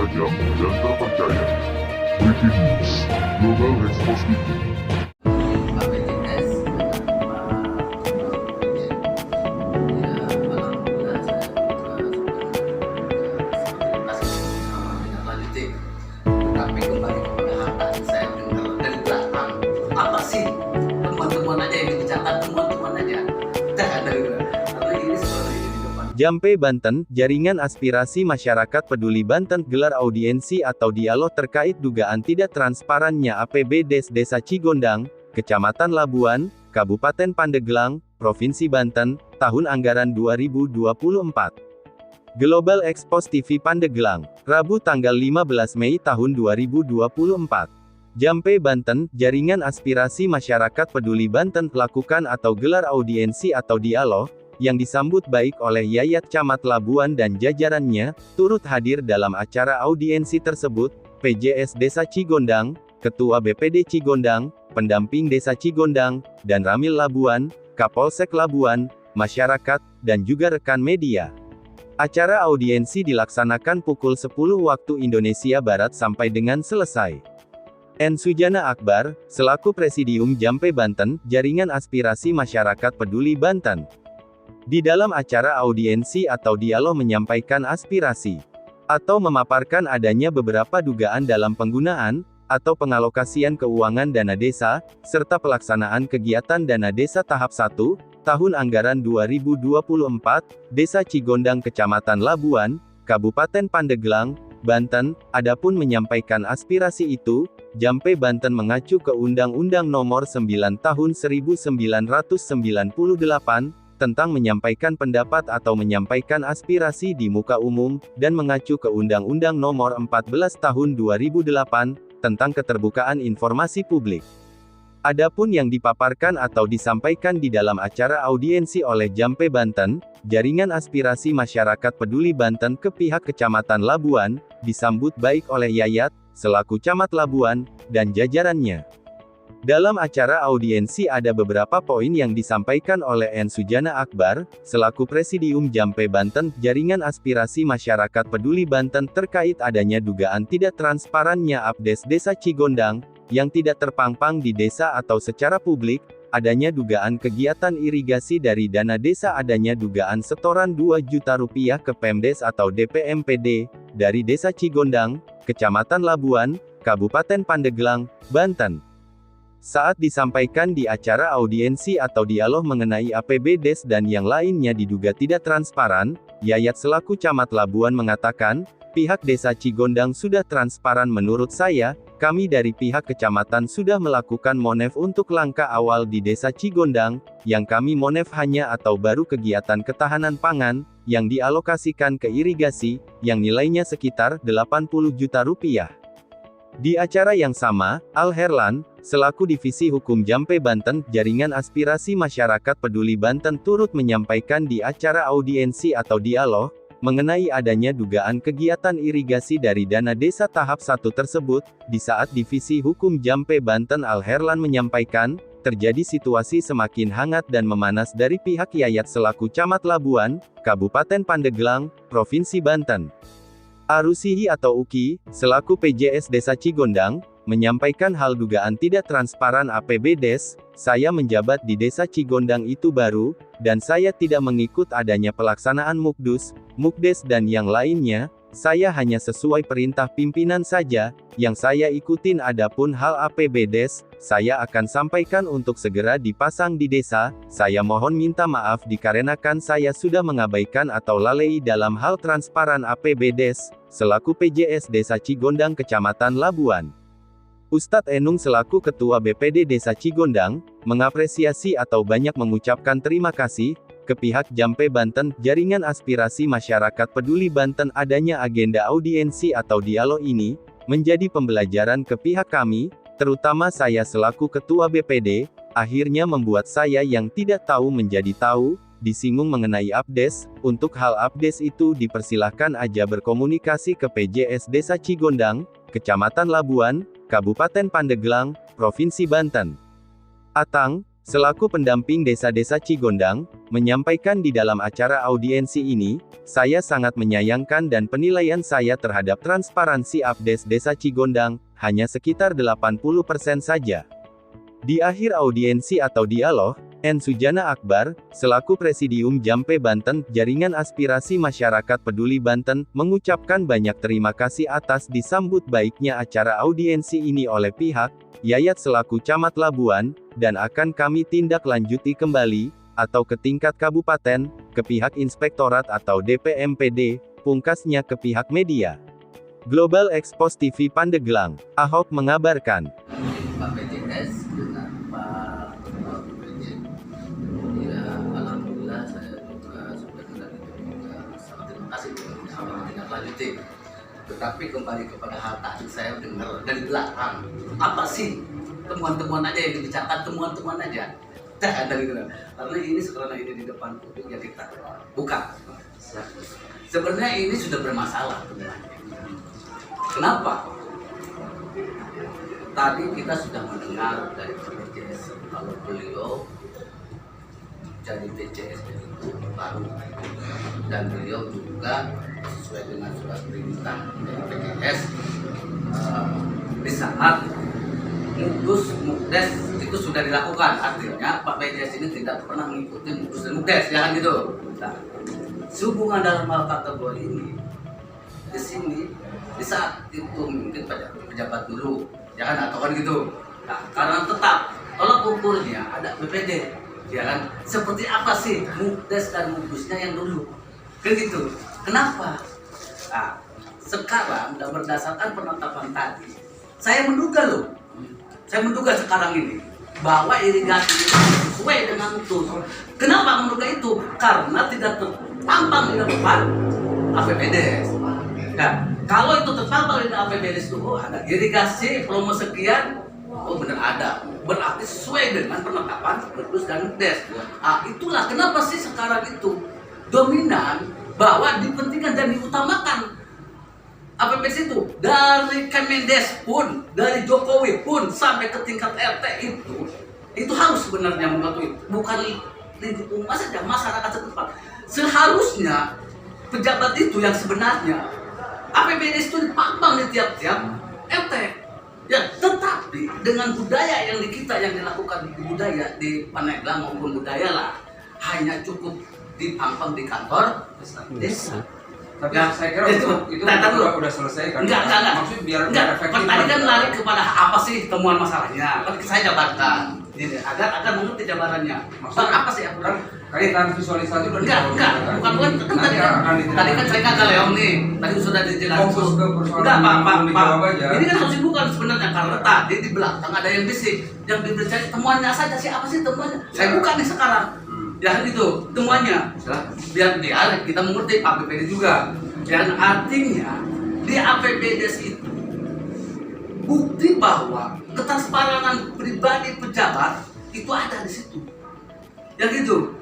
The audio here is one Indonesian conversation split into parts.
tajam dan terpercaya. Breaking News, Global Expos TV. Tapi kembali kepada hati saya dengar dari belakang, apa sih teman-teman aja yang dibicarakan, teman-teman aja dah dari belakang. Karena ini seperti ini di depan. Jampe, Banten, Jaringan Aspirasi Masyarakat Peduli Banten gelar audiensi atau dialog terkait dugaan tidak transparannya APBDes Desa Cigondang, Kecamatan Labuan, Kabupaten Pandeglang, Provinsi Banten, tahun anggaran 2024. Global Expos TV Pandeglang, Rabu tanggal 15 Mei tahun 2024. Jampe, Banten, Jaringan Aspirasi Masyarakat Peduli Banten lakukan atau gelar audiensi atau dialog, yang disambut baik oleh Yayat Camat Labuan dan jajarannya, turut hadir dalam acara audiensi tersebut, PJS Desa Cigondang, Ketua BPD Cigondang, Pendamping Desa Cigondang, dan Ramil Labuan, Kapolsek Labuan, masyarakat, dan juga rekan media. Acara audiensi dilaksanakan pukul 10 waktu Indonesia Barat sampai dengan selesai. N. Sujana Akbar, selaku Presidium Jampe Banten, Jaringan Aspirasi Masyarakat Peduli Banten. Di dalam acara audiensi atau dialog menyampaikan aspirasi, atau memaparkan adanya beberapa dugaan dalam penggunaan, atau pengalokasian keuangan dana desa, serta pelaksanaan kegiatan dana desa tahap 1, tahun anggaran 2024, Desa Cigondang Kecamatan Labuan, Kabupaten Pandeglang, Banten. Adapun menyampaikan aspirasi itu, Jampe Banten mengacu ke Undang-Undang Nomor 9 Tahun 1998, tentang menyampaikan pendapat atau menyampaikan aspirasi di muka umum, dan mengacu ke Undang-Undang Nomor 14 Tahun 2008, tentang keterbukaan informasi publik. Adapun yang dipaparkan atau disampaikan di dalam acara audiensi oleh Jampe Banten, Jaringan Aspirasi Masyarakat Peduli Banten ke pihak Kecamatan Labuan, disambut baik oleh Yayat, selaku Camat Labuan, dan jajarannya. Dalam acara audiensi ada beberapa poin yang disampaikan oleh N. Sujana Akbar, selaku Presidium Jampe Banten, Jaringan Aspirasi Masyarakat Peduli Banten terkait adanya dugaan tidak transparannya APDes Desa Cigondang, yang tidak terpampang di desa atau secara publik, adanya dugaan kegiatan irigasi dari dana desa, adanya dugaan setoran 2 juta rupiah ke Pemdes atau DPMPD, dari Desa Cigondang, Kecamatan Labuan, Kabupaten Pandeglang, Banten. Saat disampaikan di acara audiensi atau dialog mengenai APBDes dan yang lainnya diduga tidak transparan, Yayat selaku Camat Labuan mengatakan, pihak Desa Cigondang sudah transparan. Menurut saya, kami dari pihak kecamatan sudah melakukan monef untuk langkah awal di Desa Cigondang, yang kami monef hanya atau baru kegiatan ketahanan pangan, yang dialokasikan ke irigasi, yang nilainya sekitar 80 juta rupiah. Di acara yang sama, Al Herlan, selaku Divisi Hukum Jampe Banten, Jaringan Aspirasi Masyarakat Peduli Banten turut menyampaikan di acara audiensi atau dialog, mengenai adanya dugaan kegiatan irigasi dari dana desa tahap 1 tersebut. Di saat Divisi Hukum Jampe Banten Al Herlan menyampaikan, terjadi situasi semakin hangat dan memanas dari pihak Yayat selaku Camat Labuan, Kabupaten Pandeglang, Provinsi Banten. Arusihi atau Uki, selaku PJS Desa Cigondang, menyampaikan hal dugaan tidak transparan APBDes. Saya menjabat di Desa Cigondang itu baru, dan saya tidak mengikut adanya pelaksanaan Mukdus, Mukdes dan yang lainnya. Saya hanya sesuai perintah pimpinan saja, yang saya ikutin. Adapun hal APBDes, saya akan sampaikan untuk segera dipasang di desa. Saya mohon minta maaf dikarenakan saya sudah mengabaikan atau lalai dalam hal transparan APBDes, selaku PJS Desa Cigondang Kecamatan Labuan. Ustadz Enung selaku Ketua BPD Desa Cigondang, mengapresiasi atau banyak mengucapkan terima kasih, ke pihak Jampe Banten, Jaringan Aspirasi Masyarakat Peduli Banten. Adanya agenda audiensi atau dialog ini, menjadi pembelajaran ke pihak kami, terutama saya selaku Ketua BPD, akhirnya membuat saya yang tidak tahu menjadi tahu, disinggung mengenai APDes. Untuk hal APDes itu dipersilahkan aja berkomunikasi ke PJS Desa Cigondang, Kecamatan Labuan, Kabupaten Pandeglang, Provinsi Banten. Atang, selaku pendamping desa-desa Cigondang, menyampaikan di dalam acara audiensi ini, saya sangat menyayangkan dan penilaian saya terhadap transparansi Abdes Desa Cigondang, hanya sekitar 80% saja. Di akhir audiensi atau dialog, N. Sujana Akbar, selaku Presidium Jampe Banten, Jaringan Aspirasi Masyarakat Peduli Banten, mengucapkan banyak terima kasih atas disambut baiknya acara audiensi ini oleh pihak Yayat selaku Camat Labuan, dan akan kami tindak lanjuti kembali, atau ke tingkat kabupaten, ke pihak Inspektorat atau DPMPD, pungkasnya ke pihak media. Global Expos TV Pandeglang, Ahok mengabarkan. Pak PJS dengan Pak PJ. Ya, alhamdulillah saya juga sudah dengar itu juga sangat terima kasih sama tidak lanjuti. Tetapi kembali kepada hal tadi saya dengar dari belakang, apa sih temuan-temuan aja yang dibicarakan, temuan-temuan aja. Jangan dari belakang. Karena ini sekarang ini di depan publik ya kita buka. Sebenarnya ini sudah bermasalah sebenarnya. Kenapa? Tadi kita sudah mendengar dari PJS kalau beliau jadi PJS itu baru, dan beliau juga sesuai dengan surat perintah dari PJS di saat mukdes itu sudah dilakukan, artinya Pak PJS ini tidak pernah mengikuti mukdes dan mukdes, ya kan gitu. Nah, sehubungan dalam hal kategori ini di sini di saat itu mungkin pejabat dulu, ya kan, atau kan gitu. Nah, karena tetap tolak ukurnya ada BPD, ya kan, seperti apa sih mukdes dan mukdesnya yang dulu, kan gitu. Kenapa? Nah, sekarang berdasarkan penetapan tadi, saya menduga sekarang ini bahwa irigasi itu sesuai dengan itu. Kenapa menduga itu? Karena tidak terpampang di depan APBD. Nah, kalau itu terpampang di APBD itu, ada irigasi promo sekian, oh benar ada, berarti sesuai dengan penetapan mukdes dan mukdes. Ah, itulah kenapa sih sekarang itu dominan bahwa dipentingkan dan diutamakan APBD itu, dari Kemendes pun, dari Jokowi pun sampai ke tingkat RT itu harus sebenarnya membantu itu, bukan lingkup umum saja, masyarakat setempat. Seharusnya pejabat itu yang sebenarnya APBD itu dipambang di tiap-tiap RT. Ya, tetapi dengan budaya yang di kita yang dilakukan di budaya di Pandeglang maupun budaya lah, hanya cukup dipampang di kantor desa. Tapi ya, saya kira itu udah selesai kan? Enggak. Maksudnya biar Tadi efektif. kan lari kepada apa sih temuan masalahnya? Kan saya jabarkan. Jadi agar mengerti jabarannya. Maksudnya apa sih aturan? Kaitan visualisasi udah Enggak, bukan tadi kan saya kagak leong nih. Tadi sudah dijelaskan. Fokus ke persoalan. Enggak, Pak. Aja. Ini kan harus dibuka sebenarnya karena tadi di belakang ada yang bisik, yang dipercaya temuannya saja sih, apa sih temuannya? Saya buka nih sekarang. Ya kan itu temuannya, biar kita mengerti APBD juga. Dan artinya di APBD itu bukti bahwa ketransparan pribadi pejabat itu ada di situ. Ya gitu.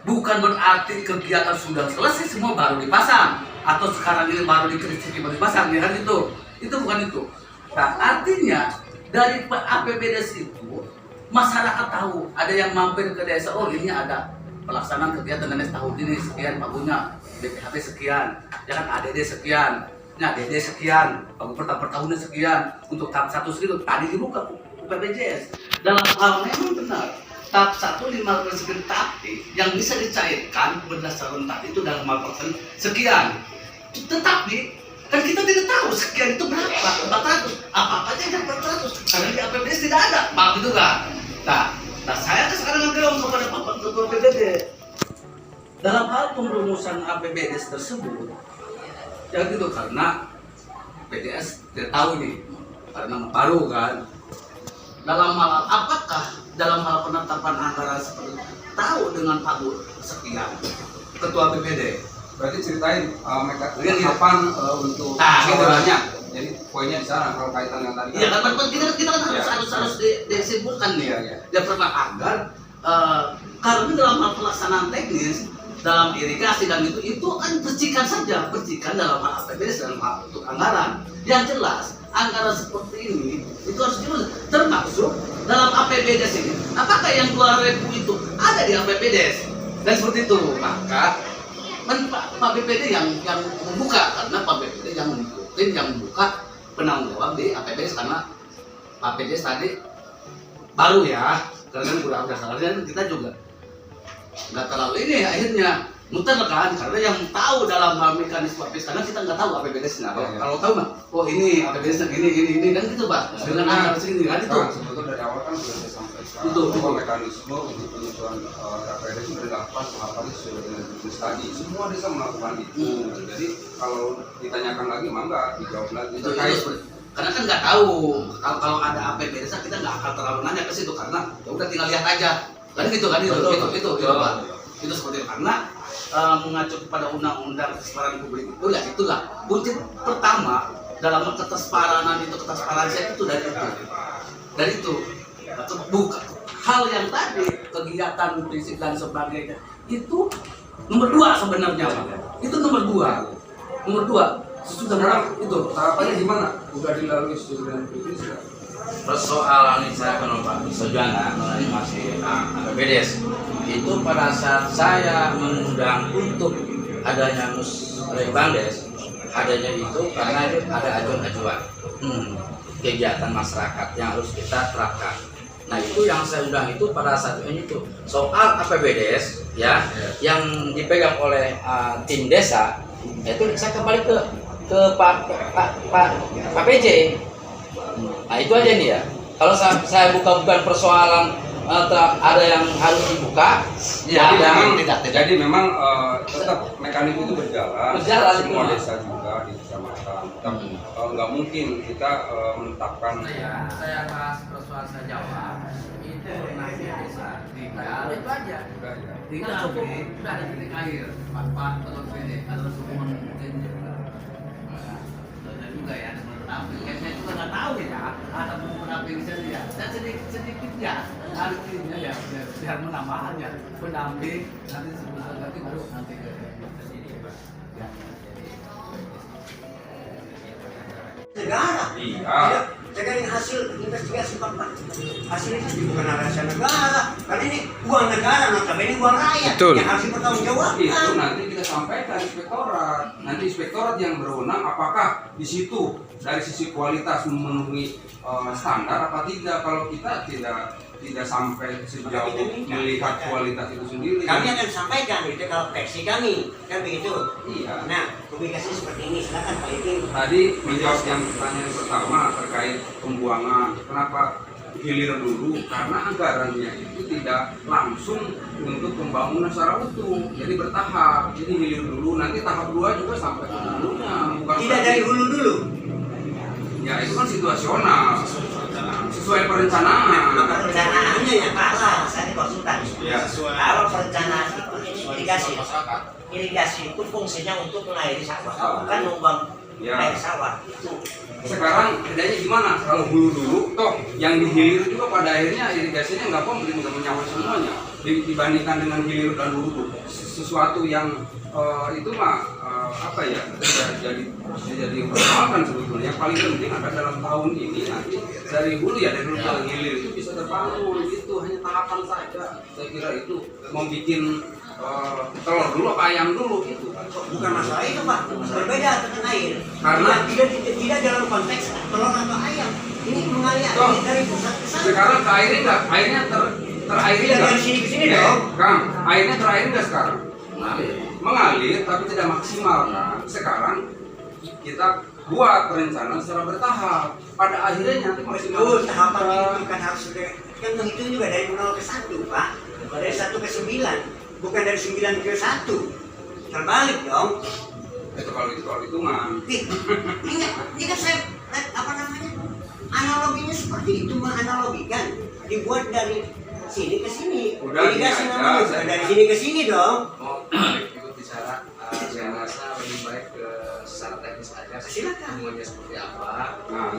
Bukan berarti kegiatan sudah selesai semua baru dipasang, atau sekarang ini baru dikritik baru dipasang, ya kan itu. Itu bukan itu. Nah, artinya dari APBD itu masyarakat tahu, ada yang mampir ke desa, oh ini ada pelaksanaan kegiatan dan tahun ini sekian, pagunya BPHP sekian, ya kan ADD sekian, nah DD sekian, pagu per tahunnya sekian, untuk tahap 1 segitu, tadi dibuka BPJS. Dalam hal memang benar, tahap 1 5% sekian, tapi yang bisa dicairkan berdasarkan tadi itu dalam hal persen sekian. Tetapi kan kita tidak tahu sekian itu berapa, 400, apa-apa aja yang 400, karena di APBD tidak ada, maaf itu kan. Nah, saya sekarang ngomong kepada Bapak Ketua PBD dalam hal perumusan APBD tersebut, ya gitu, karena PDS tidak tahu nih, karena baru kan. Dalam hal apakah dalam hal penetapan anggaran seperti tahu dengan pagu sekian Ketua PBD? Berarti ceritain Iya, kapan untuk gitu. Jadi poinnya di sana kalau kaitan dengan tadi. Iya kan, kita kan harus disimpulkan nih. Ya pernah agar karena dalam hal pelaksanaan teknis, dalam irigasi dan itu kan percikan saja, percikan dalam hal APBD dalam hal untuk anggaran. Yang jelas anggaran seperti ini itu itu harus diurus. Termasuk dalam APBDes ini, apakah yang 2.000 itu ada di APBDes? Dan seperti itu, maka Pak BPD yang membuka, karena Pak BPD yang membuka penanggung jawab di APBDes, karena APBDes tadi baru ya, karena udah salahnya kita juga nggak terlalu ini akhirnya muter kan, karena yang tahu dalam mekanisme APBDes, karena kita nggak tahu APBDes nya. Kalau tahu mah, oh ini APBDes ini kan gitu Pak, dengan angka segini kan itu. Sebetulnya dari awal kan sudah saya sampaikan Itu. bahwa mekanisme untuk penyusunan APBDes sudah dilakukan tahapannya sesuai dengan bisnis tadi. Semua desa melakukan itu. Jadi kalau ditanyakan lagi, mangga dijawab lagi. Itu karena kan nggak tahu kalau ada APBDes kita nggak akan terlalu nanya ke situ, karena ya udah tinggal lihat aja kan gitu kan itu Pak. Itu seperti itu, karena mengacu kepada undang-undang kesetaraan publik itu ya itulah kunci pertama dalam ketersparanan itu, ketersparanan itu dari itu bukan hal yang tadi kegiatan prinsip dan sebagainya itu nomor 2 sebenarnya Pak. Itu nomor 2 sudah Sekarang itu tahapannya gimana? Udah dilalui sesuai dengan bisnis ya? Persoalan ini saya kan Pak Sojana mengenai masih APBDes itu pada saat saya mengundang untuk adanya musrebangdes, adanya itu karena ada ajuan-ajuan kegiatan masyarakat yang harus kita terapkan. Nah itu yang saya undang itu pada saat ini itu soal APBDes ya, yang dipegang oleh tim desa. Itu saya kembali ke Pak PJ. Nah itu aja nih ya. Kalau saya bukan persoalan ada yang harus dibuka, ya, jadi memang tetap mekanisme itu berjalan semua itu. desa juga di kecamatan. Nggak mungkin kita menetapkan. Saya bahas persoalan saya jawab itu naiknya desa tinggal itu aja tinggal udah ada titik air Pak atau PD atau hubungan mungkin juga ada juga ya ada menerapi saya juga nggak tahu ya ada menerapi saja dan sedikit ya artinya ya biar menambahnya pendamping nanti sebentar lagi baru nanti ke sini Pak ya. Negara. Iya. Dengan hasil investigasi Pak, hasilnya bukan rahasia negara, karena ini uang negara, notabene uang rakyat. Betul. Yang harus bertanggung Itu jawab. nanti kita sampaikan inspektorat. Nanti inspektorat yang berwenang apakah di situ dari sisi kualitas memenuhi standar apa tidak. Kalau kita tidak sampai sejauh melihat kualitas itu sendiri. Kami akan sampaikan itu kalau versi kami, kan begitu. Iya. Nah, publikasi seperti ini, silakan Pak Ikin. Tadi menjawab yang pertanyaan pertama terkait pembuangan. Kenapa hilir dulu? Karena anggarannya itu tidak langsung untuk pembangunan secara utuh, jadi bertahap. Jadi hilir dulu, nanti tahap 2 juga sampai ke hulunya. Bukan Tidak dari hulu dulu. Ya itu kan situasional, sesuai perencanaan. Maka perencanaannya yang kalah, saya konsultan. Ya. Kalau perencanaan itu irigasi itu fungsinya untuk mengairi sawah, bukan membuang air sawah. Itu. Sekarang bedanya gimana? Kalau hulu dulu, toh yang dihilir juga pada akhirnya irigasinya nggak komplit, nggak menyangkut semuanya. Dibandingkan dengan hilir dan hulu, sesuatu yang itu mah apa ya jadi persoalan sebetulnya. Yang paling penting ada dalam tahun ini nanti dari hulu ya dari hulu ke hilir itu bisa terbangun, itu hanya tahapan saja. Saya kira itu mau bikin telur dulu apa ayam dulu gitu. Bukan masalah itu Pak, berbeda dengan air. Karena tidak dalam konteks telur atau ayam. Ini mengalir dari pusat ke sana. sekarang ke airnya nggak, airnya terairi Tidak nggak? dari sini ke sini dong. Kang, airnya terairi nggak sekarang? Mengalir. Tapi tidak maksimal kan. Sekarang kita buat perencanaan secara bertahap. Pada akhirnya nanti maksimal. Betul, tahapan itu kan harus kan menghitung juga dari 0 ke 1 Pak, dari 1 ke 9, bukan dari 9 ke 1. Terbalik dong. Itu kalau hitungan. Ini kan saya apa namanya, analoginya seperti itu, menganalogikan, dibuat dari sini ke sini. Udah, irigasi ini aja, namanya bukan dari sini ke sini dong. Mau ikut bicara, saya rasa lebih baik ke secara teknis aja. Silakan. Semuanya seperti apa. Nah,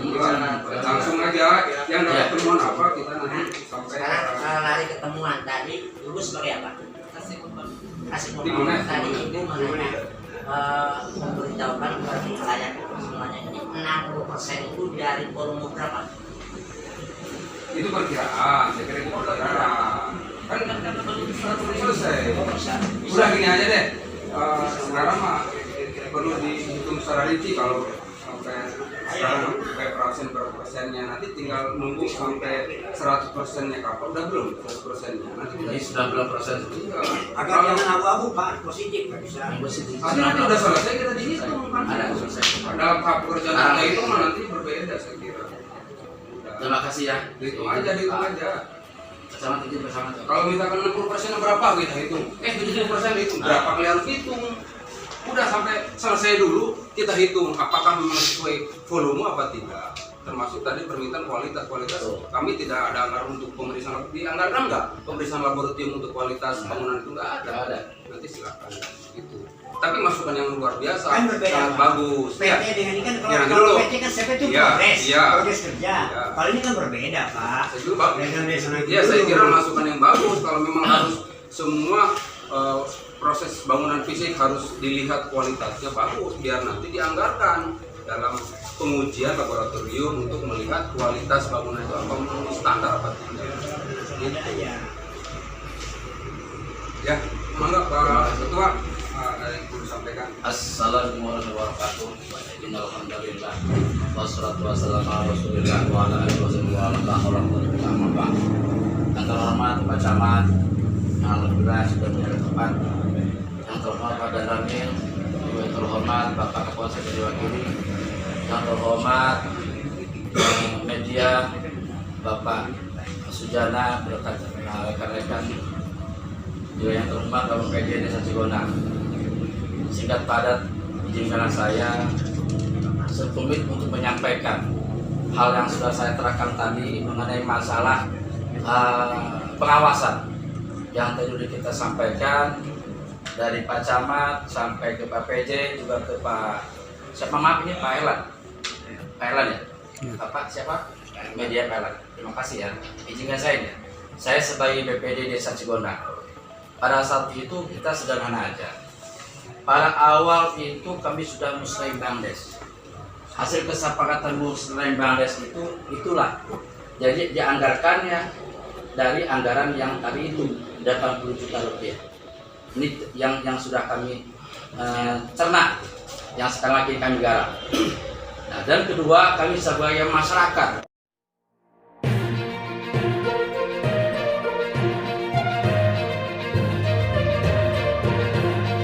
langsung aja yang dapat temuan apa kita nanti sampai. Sekarang lari ketemuan tadi dulu sebagai apa? Kasih pemahaman tadi ibu mengenai memberitahukan kepada halayak itu semuanya ini 60% itu dari volume berapa? Itu perkiraan, saya kira itu perkiraan. Kan selesai. Udah gini aja deh. Sekarang mah perlu dihitung secara rinci kalau sampai sekarang berapa persennya, nanti tinggal nunggu sampai 100%-nya kapan. Udah belum 100%-nya? Nanti Ini 90%. Agar jangan abu-abu Pak, positif nggak bisa. Yang positif. Nanti udah selesai kita dihitung kan. Ada selesai. Dalam tahap pekerjaan kita itu mah nanti berbeda saya kira. Terima kasih ya. Dihitung aja. Bersama tim bersama. Kalau misalkan 60% berapa kita hitung? 70% hitung. Berapa kalian harus hitung? Udah sampai selesai dulu kita hitung apakah memang sesuai volume apa tidak. Termasuk tadi permintaan kualitas. Kami tidak ada anggaran untuk pemeriksaan. Dianggarkan nggak pemeriksaan laboratorium untuk kualitas bangunan itu? Nggak ada. Nanti silakan itu. Tapi masukan yang luar biasa, Kan berbeda, sangat Pak. bagus. PT dengan ini kan Ya, kalau dulu. PT kan CP itu Iya, progres kerja. Iya. Kalau ini kan berbeda Pak. Saya juga bagus. Desa Ya, saya kira masukan yang bagus kalau memang harus semua proses bangunan fisik harus dilihat kualitasnya bagus biar nanti dianggarkan dalam pengujian laboratorium untuk melihat kualitas bangunan itu apa memenuhi standar apa tidak. Gitu. Ya, mangga Pak Ketua ada yang perlu disampaikan. Assalamualaikum warahmatullahi wabarakatuh. Alhamdulillah. Wassalatu wassalamu ala Rasulillah wa ala alihi wasallam. Yang terhormat Pak Camat, yang alhamdulillah sudah menjadi tempat. Yang terhormat Pak Danramil, yang terhormat Bapak Kapolsek Diwakili, yang terhormat media Bapak Sujana, rekan-rekan juga yang terhormat Bapak PJ Desa Cigonang. Singkat padat, izinkan saya setumit untuk menyampaikan hal yang sudah saya terangkan tadi mengenai masalah pengawasan yang tadi sudah kita sampaikan dari Pak Camat sampai ke Pak PJ juga ke Pak siapa maaf ini Pak Elan ya Bapak siapa media Pak Elan. Terima kasih ya, izinkan saya sebagai BPD Desa Cigonang. Pada saat itu kita sederhana aja. Pada awal itu kami sudah muslim Bangdes. Hasil kesepakatan muslim Bangdes itulah. Jadi dianggarkannya dari anggaran yang tadi itu 80 juta rupiah. Ini yang sudah kami cerna, yang sekarang lagi kami garap. Nah, dan kedua kami sebagai masyarakat.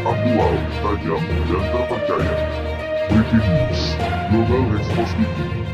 Aktual, tajam, dan terpercaya. Breaking News, Global Expos TV.